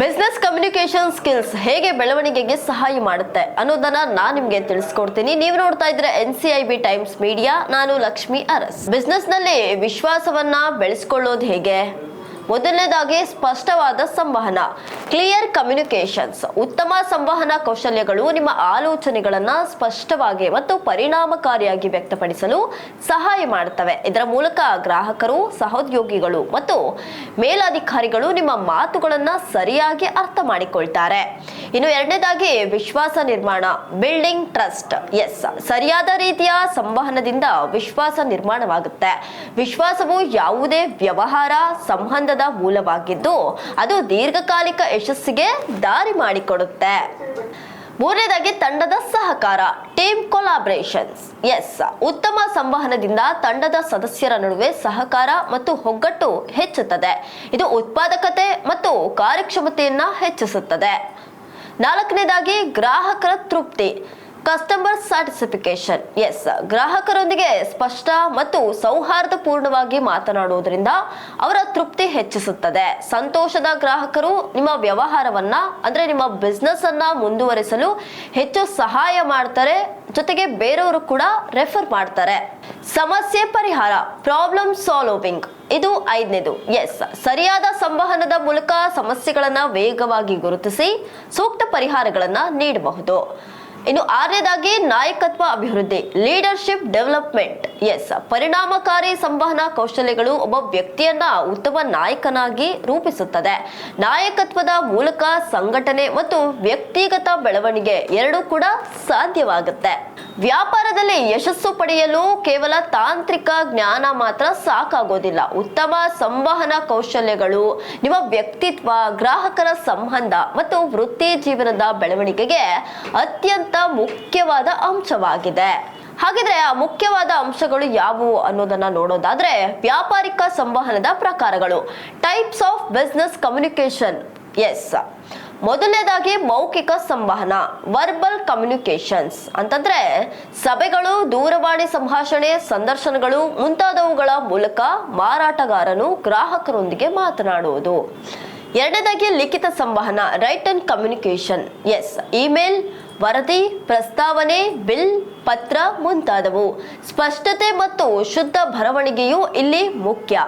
Business communication skills ಹೇಗೆ ಬೆಳವಣಿಗೆಗೆ ಸಹಾಯ ಮಾಡುತ್ತೆ ಅನ್ನೋದನ್ನ ನಾನು ನಿಮ್ಗೆ ತಿಳಿಸ್ಕೊಡ್ತೀನಿ. ನೀವು ನೋಡ್ತಾ ಇದ್ರೆ NCIB ಟೈಮ್ಸ್ ಮೀಡಿಯಾ. ನಾನು ಲಕ್ಷ್ಮಿ ಅರಸ್. ಬಿಸ್ನೆಸ್ ನಲ್ಲಿ ವಿಶ್ವಾಸವನ್ನ ಬೆಳೆಸಿಕೊಳ್ಳೋದು ಹೇಗೆ? ಮೊದಲನೇದಾಗಿ ಸ್ಪಷ್ಟವಾದ ಸಂವಹನ, ಕ್ಲಿಯರ್ ಕಮ್ಯುನಿಕೇಶನ್ಸ್. ಉತ್ತಮ ಸಂವಹನ ಕೌಶಲ್ಯಗಳು ನಿಮ್ಮ ಆಲೋಚನೆಗಳನ್ನ ಸ್ಪಷ್ಟವಾಗಿ ಮತ್ತು ಪರಿಣಾಮಕಾರಿಯಾಗಿ ವ್ಯಕ್ತಪಡಿಸಲು ಸಹಾಯ ಮಾಡುತ್ತವೆ. ಇದರ ಮೂಲಕ ಗ್ರಾಹಕರು, ಸಹೋದ್ಯೋಗಿಗಳು ಮತ್ತು ಮೇಲಧಿಕಾರಿಗಳು ನಿಮ್ಮ ಮಾತುಗಳನ್ನ ಸರಿಯಾಗಿ ಅರ್ಥ ಮಾಡಿಕೊಳ್ತಾರೆ. ಇನ್ನು ಎರಡನೇದಾಗಿ ವಿಶ್ವಾಸ ನಿರ್ಮಾಣ, ಬಿಲ್ಡಿಂಗ್ ಟ್ರಸ್ಟ್. ಸರಿಯಾದ ರೀತಿಯ ಸಂವಹನದಿಂದ ವಿಶ್ವಾಸ ನಿರ್ಮಾಣವಾಗುತ್ತೆ. ವಿಶ್ವಾಸವು ಯಾವುದೇ ವ್ಯವಹಾರ ಸಂಬಂಧದ ಮೂಲವಾಗಿದ್ದು ಅದು ದೀರ್ಘಕಾಲಿಕ ಯಶಸ್ಸಿಗೆ ದಾರಿ ಮಾಡಿಕೊಡುತ್ತೆ. ಮೂರನೇದಾಗಿ ತಂಡದ ಸಹಕಾರ, ಟೀಮ್ ಕೊಲಾಬ್ರೇಷನ್ಸ್. ಉತ್ತಮ ಸಂವಹನದಿಂದ ತಂಡದ ಸದಸ್ಯರ ನಡುವೆ ಸಹಕಾರ ಮತ್ತು ಒಗ್ಗಟ್ಟು ಹೆಚ್ಚುತ್ತದೆ. ಇದು ಉತ್ಪಾದಕತೆ ಮತ್ತು ಕಾರ್ಯಕ್ಷಮತೆಯನ್ನ ಹೆಚ್ಚಿಸುತ್ತದೆ. ನಾಲ್ಕನೇದಾಗಿ ಗ್ರಾಹಕರ ತೃಪ್ತಿ, ಕಸ್ಟಮರ್ ಸ್ಯಾಟಿಸ್ಫಿಕೇಶನ್. ಗ್ರಾಹಕರೊಂದಿಗೆ ಸ್ಪಷ್ಟ ಮತ್ತು ಸೌಹಾರ್ದಪೂರ್ಣವಾಗಿ ಮಾತನಾಡುವುದರಿಂದ ಅವರ ತೃಪ್ತಿ ಹೆಚ್ಚಿಸುತ್ತದೆ. ಸಂತೋಷದ ಗ್ರಾಹಕರು ನಿಮ್ಮ ವ್ಯವಹಾರವನ್ನ ಅಂದ್ರೆ ನಿಮ್ಮ ಬಿಸ್ನೆಸ್ ಅನ್ನ ಮುಂದುವರಿಸಲು ಹೆಚ್ಚು ಸಹಾಯ ಮಾಡ್ತಾರೆ, ಜೊತೆಗೆ ಬೇರೆಯವರು ಕೂಡ ರೆಫರ್ ಮಾಡ್ತಾರೆ. ಸಮಸ್ಯೆ ಪರಿಹಾರ, ಪ್ರಾಬ್ಲಮ್ ಸಾಲ್ವಿಂಗ್. ಇದು ಐದನೇದು. ಸರಿಯಾದ ಸಂವಹನದ ಮೂಲಕ ಸಮಸ್ಯೆಗಳನ್ನ ವೇಗವಾಗಿ ಗುರುತಿಸಿ ಸೂಕ್ತ ಪರಿಹಾರಗಳನ್ನ ನೀಡಬಹುದು. ಇನ್ನು ಆರನೇದಾಗಿ ನಾಯಕತ್ವ ಅಭಿವೃದ್ಧಿ, ಲೀಡರ್ಶಿಪ್ ಡೆವಲಪ್ಮೆಂಟ್. ಪರಿಣಾಮಕಾರಿ ಸಂವಹನ ಕೌಶಲ್ಯಗಳು ಒಬ್ಬ ವ್ಯಕ್ತಿಯನ್ನ ಉತ್ತಮ ನಾಯಕನಾಗಿ ರೂಪಿಸುತ್ತದೆ. ನಾಯಕತ್ವದ ಮೂಲಕ ಸಂಘಟನೆ ಮತ್ತು ವ್ಯಕ್ತಿಗತ ಬೆಳವಣಿಗೆ ಎರಡೂ ಕೂಡ ಸಾಧ್ಯವಾಗುತ್ತೆ. ವ್ಯಾಪಾರದಲ್ಲಿ ಯಶಸ್ಸು ಪಡೆಯಲು ಕೇವಲ ತಾಂತ್ರಿಕ ಜ್ಞಾನ ಮಾತ್ರ ಸಾಕಾಗೋದಿಲ್ಲ. ಉತ್ತಮ ಸಂವಹನ ಕೌಶಲ್ಯಗಳು ನಿಮ್ಮ ವ್ಯಕ್ತಿತ್ವ, ಗ್ರಾಹಕರ ಸಂಬಂಧ ಮತ್ತು ವೃತ್ತಿ ಜೀವನದ ಬೆಳವಣಿಗೆಗೆ ಅತ್ಯಂತ ಮುಖ್ಯವಾದ ಅಂಶವಾಗಿದೆ. ಹಾಗಿದ್ರೆ ಆ ಮುಖ್ಯವಾದ ಅಂಶಗಳು ಯಾವುವು ಅನ್ನೋದನ್ನ ನೋಡೋದಾದ್ರೆ, ವ್ಯಾಪಾರಿಕ ಸಂವಹನದ ಪ್ರಕಾರಗಳು, ಟೈಪ್ಸ್ ಆಫ್ ಬಿಸ್ನೆಸ್ ಕಮ್ಯುನಿಕೇಶನ್. ಮೊದಲನೇದಾಗಿ ಮೌಖಿಕ ಸಂವಹನ, ವರ್ಬಲ್ ಕಮ್ಯುನಿಕೇಶನ್ಸ್ ಅಂತಂದ್ರೆ ಸಭೆಗಳು, ದೂರವಾಣಿ ಸಂಭಾಷಣೆ, ಸಂದರ್ಶನಗಳು ಮುಂತಾದವುಗಳ ಮೂಲಕ ಮಾರಾಟಗಾರನು ಗ್ರಾಹಕರೊಂದಿಗೆ ಮಾತನಾಡುವುದು. ಎರಡನೇದಾಗಿ ಲಿಖಿತ ಸಂವಹನ, ರೈಟನ್ ಕಮ್ಯುನಿಕೇಶನ್. ಇಮೇಲ್, ವರದಿ, ಪ್ರಸ್ತಾವನೆ, ಬಿಲ್, ಪತ್ರ ಮುಂತಾದವು. ಸ್ಪಷ್ಟತೆ ಮತ್ತು ಶುದ್ಧ ಬರವಣಿಗೆಯು ಇಲ್ಲಿ ಮುಖ್ಯ.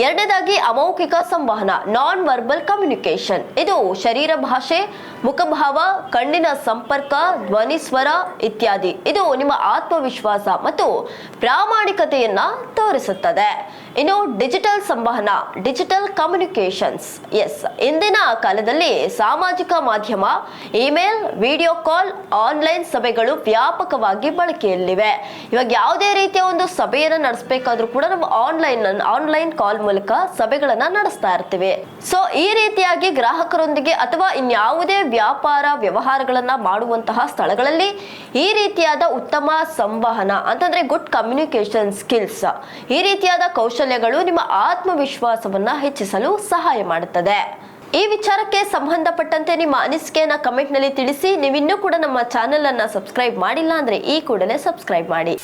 ಎರಡನೇದಾಗಿ ಅಮೌಖಿಕ ಸಂವಹನ, ನಾನ್ ವರ್ಬಲ್ ಕಮ್ಯುನಿಕೇಶನ್. ಇದು ಶರೀರ ಭಾಷೆ, ಮುಖಭಾವ, ಕಣ್ಣಿನ ಸಂಪರ್ಕ, ಧ್ವನಿ, ಸ್ವರ ಇತ್ಯಾದಿ. ಇದು ನಿಮ್ಮ ಆತ್ಮವಿಶ್ವಾಸ ಮತ್ತು ಪ್ರಾಮಾಣಿಕತೆಯನ್ನ ತೋರಿಸುತ್ತದೆ. ಇನ್ನು ಡಿಜಿಟಲ್ ಸಂವಹನ, ಡಿಜಿಟಲ್ ಕಮ್ಯುನಿಕೇಶನ್ಸ್. ಇಂದಿನ ಕಾಲದಲ್ಲಿ ಸಾಮಾಜಿಕ ಮಾಧ್ಯಮ, ಇಮೇಲ್, ವಿಡಿಯೋ ಕಾಲ್, ಆನ್ಲೈನ್ ಸಭೆಗಳು ವ್ಯಾಪಕವಾಗಿ ಬಳಕೆಯಲ್ಲಿವೆ. ಇವಾಗ ಯಾವುದೇ ರೀತಿಯ ಒಂದು ಸಭೆಯನ್ನು ನಡೆಸಬೇಕಾದ್ರೂ ಕೂಡ ನಾವು ಆನ್ಲೈನ್ ಕಾಲ್ ಮೂಲಕ ಸಭೆಗಳನ್ನ ನಡೆಸ್ತಾ ಇರ್ತೀವಿ. ಸೊ ಈ ರೀತಿಯಾಗಿ ಗ್ರಾಹಕರೊಂದಿಗೆ ಅಥವಾ ಇನ್ಯಾವುದೇ ವ್ಯಾಪಾರ ವ್ಯವಹಾರಗಳನ್ನ ಮಾಡುವಂತಹ ಸ್ಥಳಗಳಲ್ಲಿ ಈ ರೀತಿಯಾದ ಉತ್ತಮ ಸಂವಹನ ಅಂತಂದ್ರೆ ಗುಡ್ ಕಮ್ಯುನಿಕೇಶನ್ ಸ್ಕಿಲ್ಸ್, ಈ ರೀತಿಯಾದ ಕೌಶಲ್ಯಗಳು ನಿಮ್ಮ ಆತ್ಮವಿಶ್ವಾಸವನ್ನ ಹೆಚ್ಚಿಸಲು ಸಹಾಯ ಮಾಡುತ್ತದೆ. ಈ ವಿಚಾರಕ್ಕೆ ಸಂಬಂಧಪಟ್ಟಂತೆ ನಿಮ್ಮ ಅನಿಸಿಕೆಯನ್ನ ಕಮೆಂಟ್ ನಲ್ಲಿ ತಿಳಿಸಿ. ನೀವಿನ್ನೂ ಕೂಡ ನಮ್ಮ ಚಾನೆಲ್ ಅನ್ನ ಸಬ್ಸ್ಕ್ರೈಬ್ ಮಾಡಿಲ್ಲ ಅಂದ್ರೆ ಈ ಕೂಡಲೇ ಸಬ್ಸ್ಕ್ರೈಬ್ ಮಾಡಿ.